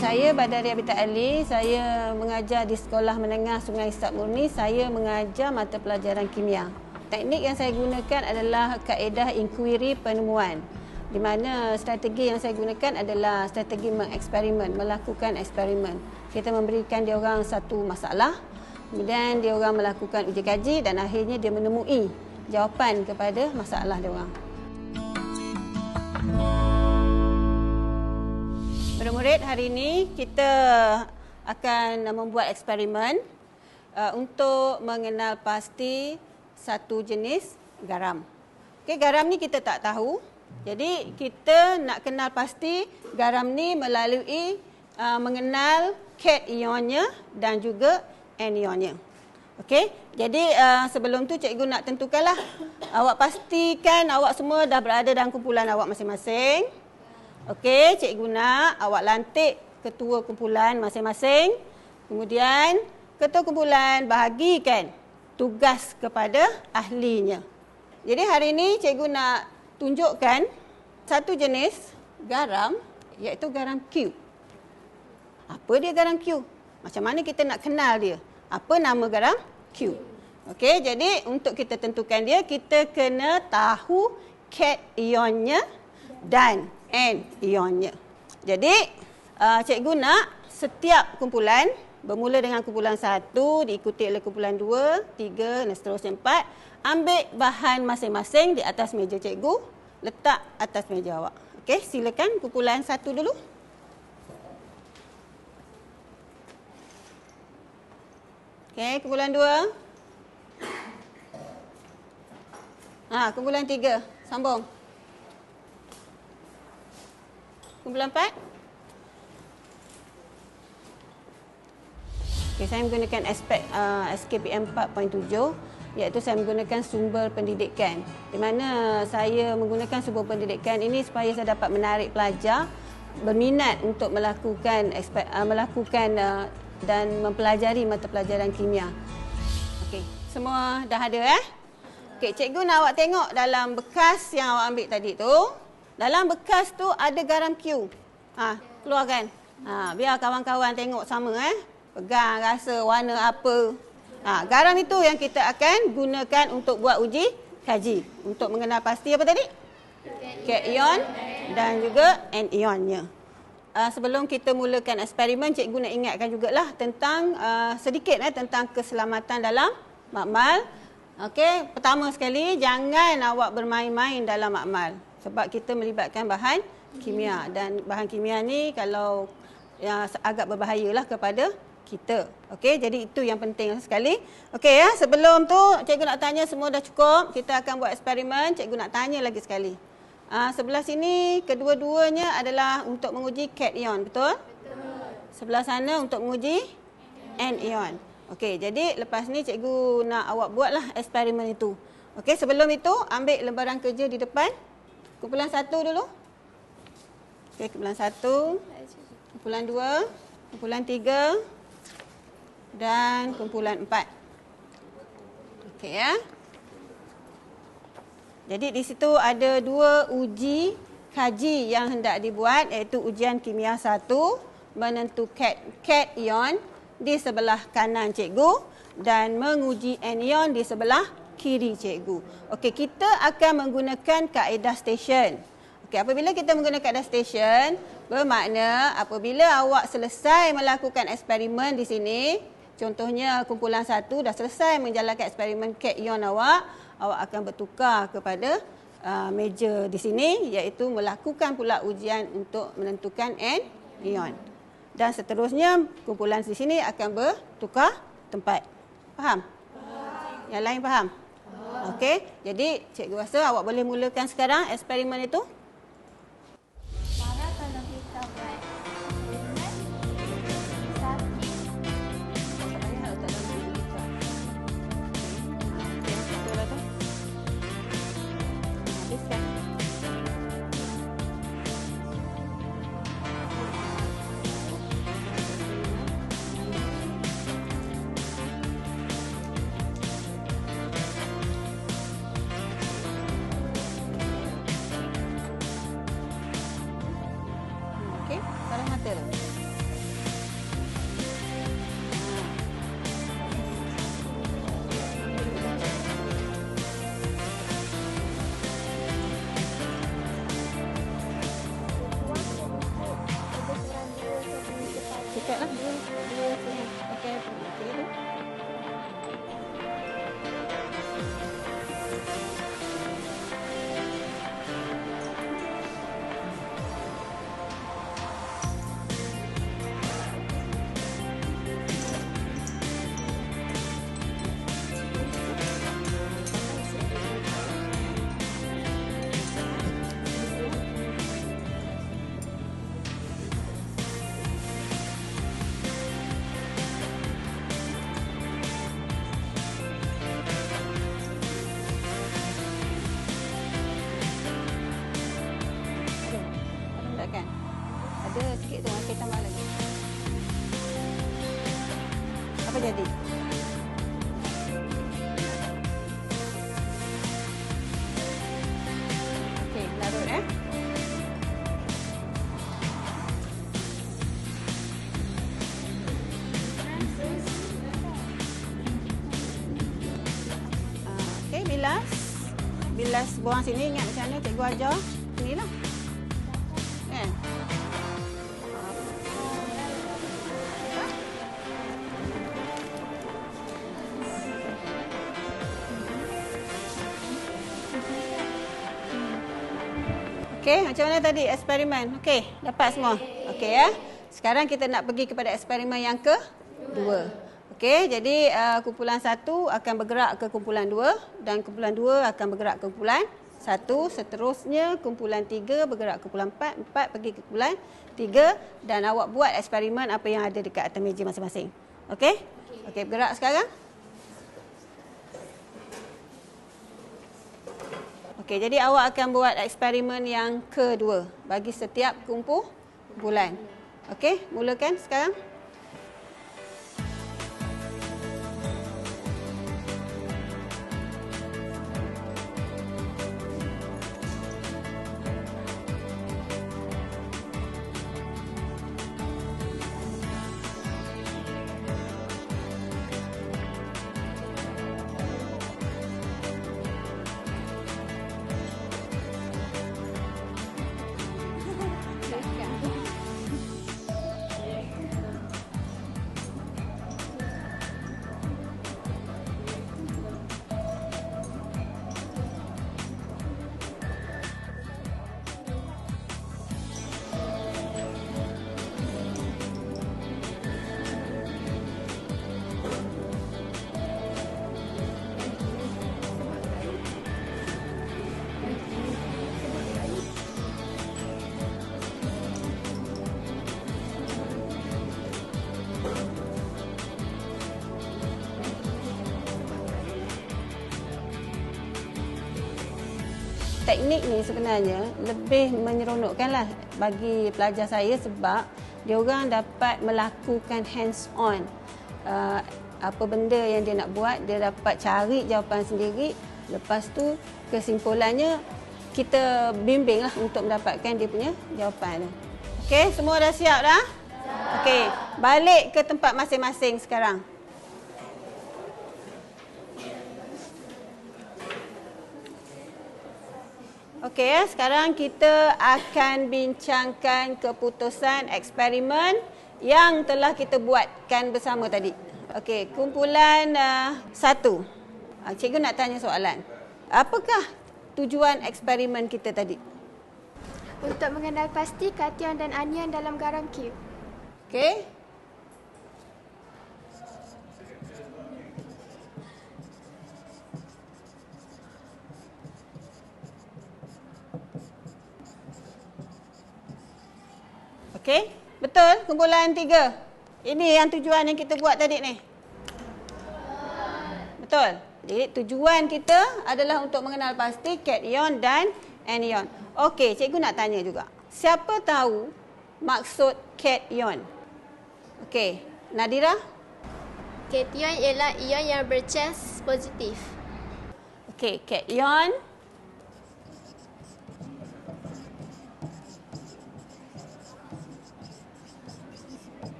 Saya Badaria Bita Ali, saya mengajar di Sekolah Menengah Sungai Istad Murni. Saya mengajar mata pelajaran kimia. Teknik yang saya gunakan adalah kaedah inquiry penemuan, di mana strategi yang saya gunakan adalah strategi mengeksperimen, melakukan eksperimen. Kita memberikan dia orang satu masalah, kemudian dia orang melakukan uji kaji dan akhirnya dia menemui jawapan kepada masalah dia orang. Murid-murid, hari ini kita akan membuat eksperimen untuk mengenal pasti satu jenis garam. Okey, garam ni kita tak tahu. Jadi kita nak kenal pasti garam ni melalui mengenal cation-nya dan juga anion-nya. Okey, jadi sebelum tu cikgu nak tentukanlah. Awak pastikan awak semua dah berada dalam kumpulan awak masing-masing. Okey, cikgu nak awak lantik ketua kumpulan masing-masing. Kemudian ketua kumpulan bahagikan tugas kepada ahlinya. Jadi hari ini cikgu nak tunjukkan satu jenis garam, iaitu garam Q. Apa dia garam Q? Macam mana kita nak kenal dia? Apa nama garam Q? Okey, jadi untuk kita tentukan dia, kita kena tahu cation-nya dan anion-nya. Jadi cikgu nak setiap kumpulan bermula dengan kumpulan 1, diikuti oleh kumpulan 2, 3 dan seterusnya 4, ambil bahan masing-masing di atas meja cikgu, letak atas meja awak. Okey, silakan kumpulan 1 dulu. Okey, kumpulan 2. Kumpulan 3, sambung. Kumpulan 4. Okay, saya menggunakan aspek SKPM 4.7, iaitu saya menggunakan sumber pendidikan. Di mana saya menggunakan sumber pendidikan ini supaya saya dapat menarik pelajar berminat untuk melakukan dan mempelajari mata pelajaran kimia. Okey, semua dah ada Okey, cikgu nak awak tengok dalam bekas yang awak ambil tadi tu. Dalam bekas tu ada garam Q. Keluarkan. Biar kawan-kawan tengok sama Pegang, rasa warna apa. Garam itu yang kita akan gunakan untuk buat uji kaji. Untuk mengenal pasti apa tadi? Cation dan juga anion-nya. Sebelum kita mulakan eksperimen, cikgu nak ingatkan jugalah tentang sedikit tentang keselamatan dalam makmal. Okey, pertama sekali jangan awak bermain-main dalam makmal. Sebab kita melibatkan bahan kimia dan bahan kimia ni kalau agak berbahayalah kepada kita. Okey, jadi itu yang penting sekali. Okey sebelum tu cikgu nak tanya semua dah cukup. Kita akan buat eksperimen. Cikgu nak tanya lagi sekali. Sebelah sini kedua-duanya adalah untuk menguji cation, betul? Betul. Sebelah sana untuk menguji anion. Okey, jadi lepas ni cikgu nak awak buatlah eksperimen itu. Okey, sebelum itu ambil lembaran kerja di depan. Kumpulan 1 dulu. Okey, kumpulan 1, kumpulan 2, kumpulan 3 dan kumpulan 4. Okey Jadi di situ ada 2 uji kaji yang hendak dibuat, iaitu ujian kimia 1 menentukan cation di sebelah kanan cikgu dan menguji anion di sebelah kiri cikgu. Okey, kita akan menggunakan kaedah station. Okey, apabila kita menggunakan kaedah station, bermakna apabila awak selesai melakukan eksperimen di sini, contohnya kumpulan 1 dah selesai menjalankan eksperimen cation awak akan bertukar kepada meja di sini, iaitu melakukan pula ujian untuk menentukan anion. Dan seterusnya kumpulan di sini akan bertukar tempat. Faham? Yang lain faham? Okey, jadi cikgu rasa awak boleh mulakan sekarang eksperimen itu. Farah, kalau kita buat eksperimen Okey, tambah lagi. Apa jadi? Okey, larut Okey, bilas. Bilas buang sini, ingat macam mana cikgu ajar. Inilah. Kan? Okey, macam mana tadi eksperimen? Okey, dapat semua? Okey ya. Sekarang kita nak pergi kepada eksperimen yang kedua. Okey, jadi kumpulan 1 akan bergerak ke kumpulan 2 dan kumpulan 2 akan bergerak ke kumpulan 1. Seterusnya kumpulan 3 bergerak ke kumpulan 4, 4 pergi ke kumpulan 3 dan awak buat eksperimen apa yang ada dekat atas meja masing-masing. Okey? Okey, bergerak sekarang. Okey, jadi awak akan buat eksperimen yang kedua bagi setiap kumpulan. Okey, mulakan sekarang. Teknik ni sebenarnya lebih menyeronokkanlah bagi pelajar saya sebab dia orang dapat melakukan hands on. Apa benda yang dia nak buat, dia dapat cari jawapan sendiri. Lepas tu kesimpulannya kita bimbinglah untuk mendapatkan dia punya jawapan tu. Okey, semua dah siap dah? Okey, balik ke tempat masing-masing sekarang. Okey, sekarang kita akan bincangkan keputusan eksperimen yang telah kita buatkan bersama tadi. Okey, kumpulan 1. Cikgu nak tanya soalan. Apakah tujuan eksperimen kita tadi? Untuk mengenal pasti kation dan anion dalam garam Q. Okey. Okey, betul kumpulan 3. Ini yang tujuan yang kita buat tadi ni. Betul. Jadi tujuan kita adalah untuk mengenal pasti cation dan anion. Okey, cikgu nak tanya juga. Siapa tahu maksud cation? Okey, Nadira? Cation ialah ion yang bercas positif. Okey, cation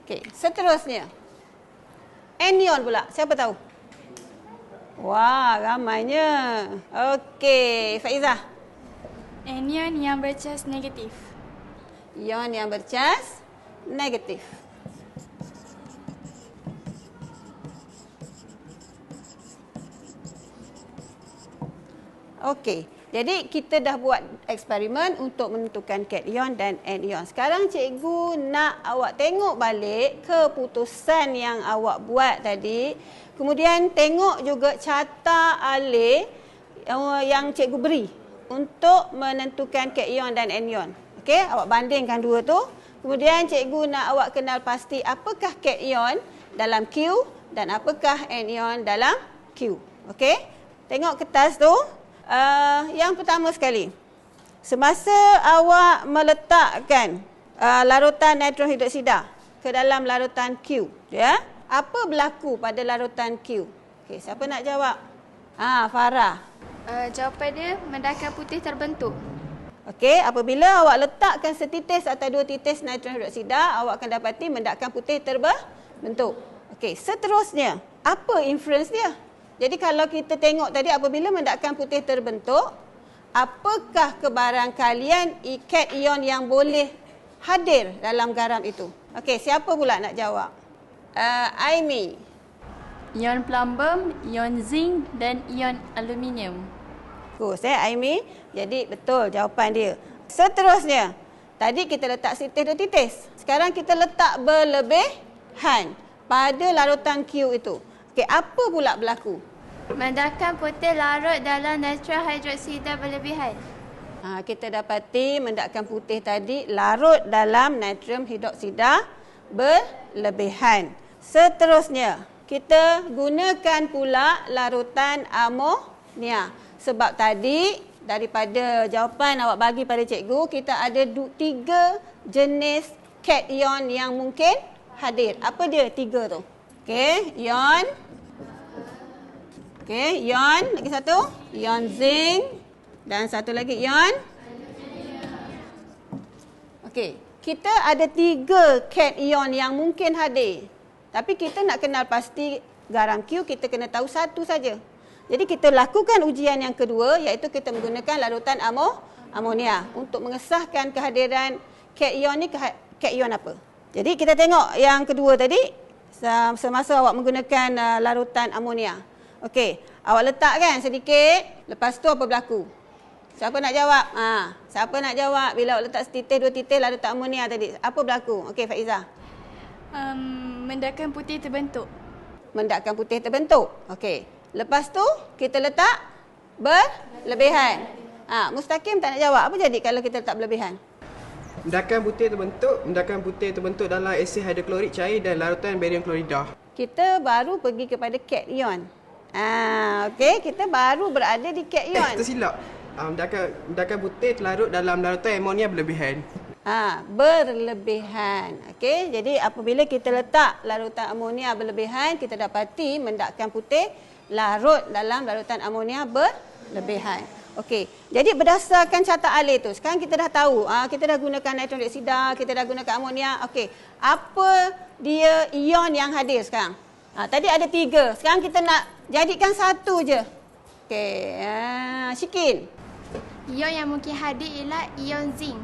okey, seterusnya. Anion pula, siapa tahu? Wah, ramainya. Okey, Faizah. Anion yang bercas negatif. Ion yang bercas negatif. Okey, jadi kita dah buat eksperimen untuk menentukan cation dan anion. Sekarang cikgu nak awak tengok balik keputusan yang awak buat tadi. Kemudian tengok juga carta alih yang cikgu beri untuk menentukan cation dan anion. Okey, awak bandingkan dua tu. Kemudian cikgu nak awak kenal pasti apakah cation dalam Q dan apakah anion dalam Q. Okey, tengok kertas tu. Yang pertama sekali, semasa awak meletakkan larutan natron hidroksida ke dalam larutan Q. Ya. Apa berlaku pada larutan Q? Okey, siapa nak jawab? Farah. Jawapan dia mendakan putih terbentuk. Okey, apabila awak letakkan setitis atau 2 titis natron hidroksida, awak akan dapati mendakan putih terbentuk. Okey, seterusnya, apa inference dia? Jadi kalau kita tengok tadi apabila mendakan putih terbentuk, apakah kebarangkalian cation yang boleh hadir dalam garam itu? Okey, siapa pula nak jawab? Aimi. Ion plumbum, ion zinc dan ion aluminium. Bagus Aimi. Jadi betul jawapan dia. Seterusnya, tadi kita letak setitis 2 titis. Sekarang kita letak berlebihan pada larutan Q itu. Okey, apa pula berlaku? Mendakan putih larut dalam natron hidroksida berlebihan. Kita dapati mendakan putih tadi larut dalam natrium hidroksida berlebihan. Seterusnya, kita gunakan pula larutan amonia. Sebab tadi daripada jawapan awak bagi pada cikgu, kita ada 3 jenis cation yang mungkin hadir. Apa dia 3 tu? Okey, ion. Okey, ion. Lagi satu. Ion zinc. Dan satu lagi ion. Okey, kita ada 3 cation yang mungkin hadir. Tapi kita nak kenal pasti garam Q, kita kena tahu satu saja. Jadi kita lakukan ujian yang kedua, iaitu kita menggunakan larutan amonia untuk mengesahkan kehadiran cation ni, cation apa. Jadi kita tengok yang kedua tadi, semasa awak menggunakan larutan amonia. Okey, awak letakkan sedikit, lepas tu apa berlaku? Siapa nak jawab? Siapa nak jawab bila awak letak setitis 2 titis larutan amonia tadi? Apa berlaku? Okey, Faiza. Mendakan putih terbentuk. Mendakan putih terbentuk. Okey. Lepas tu kita letak berlebihan. Mustaqim tak nak jawab. Apa jadi kalau kita letak berlebihan? Mendakan putih terbentuk dalam asid hidroklorik cair dan larutan barium klorida. Kita baru pergi kepada cation. Okey, kita baru berada di cation. Tersilap. Mendakan putih terlarut dalam larutan amonia berlebihan. Berlebihan. Okey, jadi apabila kita letak larutan amonia berlebihan, kita dapati mendakan putih larut dalam larutan amonia berlebihan. Okey, jadi berdasarkan carta alih tu, sekarang kita dah tahu, kita dah gunakan natron dioksida, kita dah gunakan amonia. Okey, apa dia ion yang hadir sekarang? Tadi ada 3, sekarang kita nak jadikan satu je. Okey, Syikin. Ion yang mungkin hadir ialah ion zinc.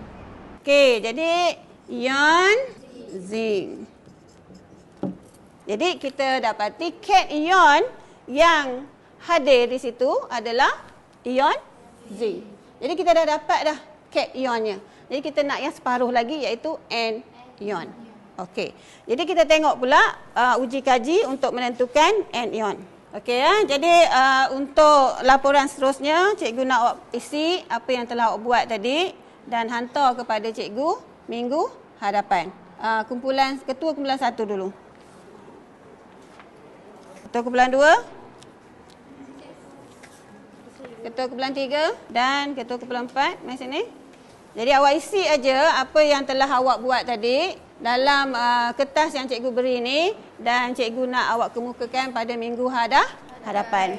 Okey, jadi ion zinc. Jadi kita dapati cation yang hadir di situ adalah ion zinc. Jadi kita dah dapat dah cationnya. Jadi kita nak yang separuh lagi iaitu anion. Okey. Jadi kita tengok pula uji kaji untuk menentukan anion. Okey ya. Jadi untuk laporan seterusnya, cikgu nak awak isi apa yang telah awak buat tadi dan hantar kepada cikgu minggu hadapan. Ketua kumpulan 1 dulu. Ketua kumpulan 2. Ketua kumpulan 3 dan ketua kumpulan 4 mari sini. Jadi awak isi aja apa yang telah awak buat tadi dalam kertas yang cikgu beri ni dan cikgu nak awak kemukakan pada minggu hadapan.